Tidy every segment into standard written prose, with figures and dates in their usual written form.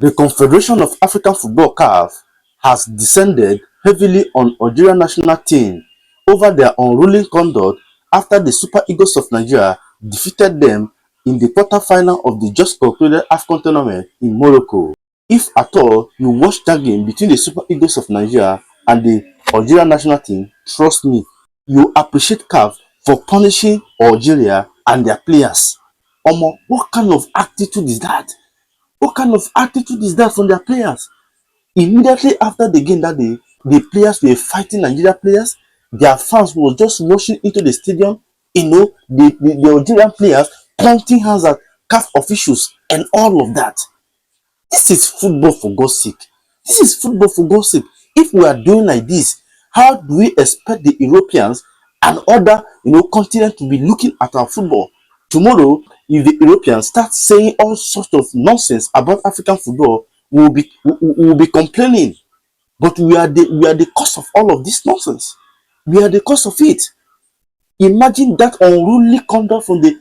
The Confederation of African Football (CAF) has descended heavily on Algerian national team over their unruly conduct after the Super Eagles of Nigeria defeated them in the quarter-final of the just concluded Afcon tournament in Morocco. If at all you watch that game between the Super Eagles of Nigeria and the Algerian national team, trust me, you appreciate CAF for punishing Algeria and their players. Omo, what kind of attitude is that? What kind of attitude is that from their players? Immediately after the game that day, the players were fighting Nigeria players. Their fans were just rushing into the stadium. The Algerian players pointing hands at CAF officials and all of that. This is football for God's sake. This is football for God's sake. If we are doing like this, how do we expect the Europeans and other continents to be looking at our football? Tomorrow, if the Europeans start saying all sorts of nonsense about African football, we will be complaining. But we are the cause of all of this nonsense. We are the cause of it. Imagine that unruly conduct from the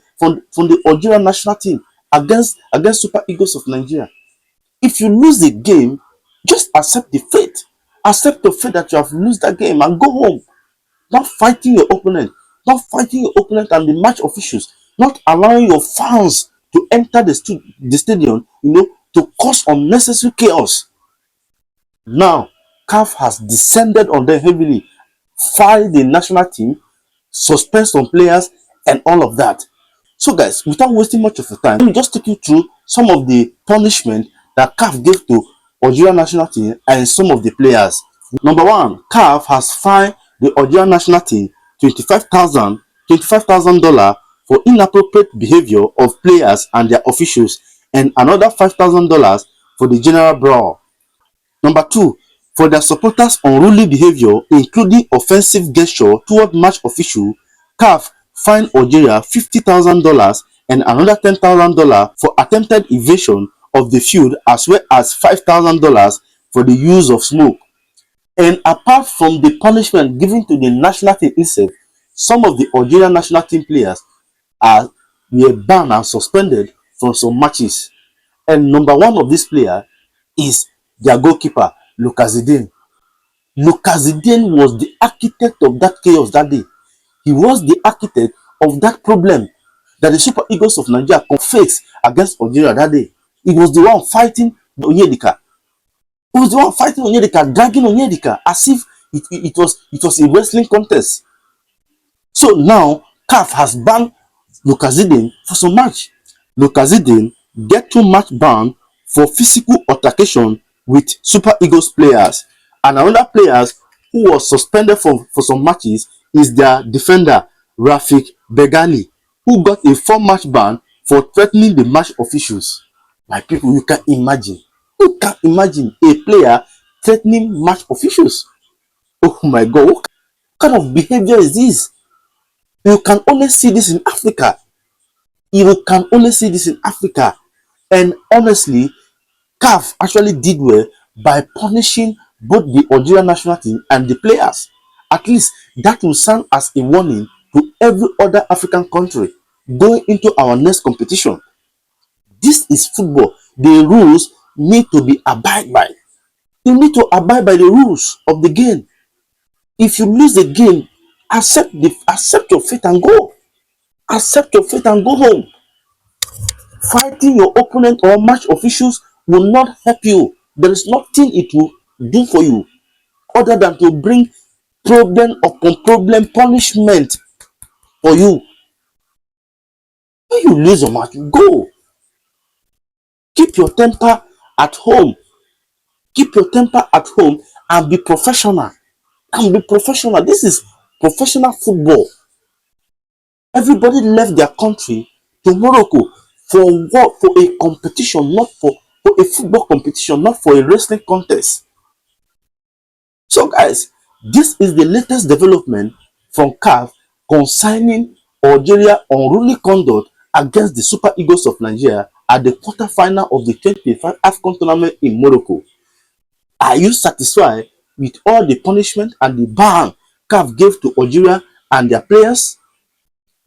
Algerian national team against Super Eagles of Nigeria. If you lose the game, just accept the fate. Accept the fate that you have lost that game and go home. Not fighting your opponent. Not fighting your opponent and the match officials. Not allowing your fans to enter the stadium, to cause unnecessary chaos. Now, CAF has descended on them heavily, fired the national team, suspend some players, and all of that. So guys, without wasting much of your time, let me just take you through some of the punishment that CAF gave to Algerian national team and some of the players. Number one, CAF has fined the Algerian national team $25,000 for inappropriate behavior of players and their officials, and another $5,000 for the general brawl. Number two, for their supporters' unruly behavior, including offensive gesture toward match official, CAF fined Algeria $50,000 and another $10,000 for attempted evasion of the field, as well as $5,000 for the use of smoke. And apart from the punishment given to the national team itself, some of the Algerian national team players were banned and suspended from some matches. And number one of this player is their goalkeeper, Lucazidane. Lucazidane was the architect of that chaos that day. He was the architect of that problem that the Super Eagles of Nigeria faced against Algeria that day. He was the one fighting Onyedika. He was the one fighting Onyedika, dragging Onyedika as if it was a wrestling contest. So now, CAF has banned Lucazidane for some match. Lucazidane get 2-match ban for physical altercation with Super Eagles players. And another player who was suspended for some matches is their defender, Rafik Begali, who got a 4-match ban for threatening the match officials. My people, you can imagine. You can imagine a player threatening match officials. Oh my God, what kind of behavior is this? You can only see this in Africa. You can only see this in Africa. And honestly, CAF actually did well by punishing both the Algerian national team and the players. At least that will serve as a warning to every other African country going into our next competition. This is football. The rules need to be abided by. You need to abide by the rules of the game. If you lose the game, accept your fate and go. Accept your fate and go home. Fighting your opponent or match officials will not help you. There is nothing it will do for you other than to bring problem upon problem punishment for you. When you lose your match, go. Keep your temper at home. Keep your temper at home and be professional. And be professional. This is professional football. Everybody left their country to Morocco for what? For a competition, not for a football competition, not for a wrestling contest. So guys, this is the latest development from CAF concerning Algeria unruly conduct against the Super Eagles of Nigeria at the quarter-final of the 2025 Afcon tournament in Morocco. Are you satisfied with all the punishment and the ban CAF gave to Algeria and their players?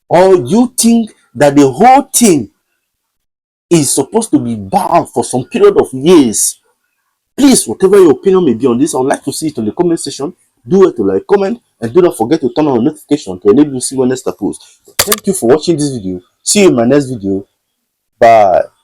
Or you think that the whole thing is supposed to be banned for some period of years. Please, whatever your opinion may be on this, I would like to see it on the comment section. Do it to like, comment, and do not forget to turn on the notification to enable you to see when next I post. Thank you for watching this video. See you in my next video. Bye.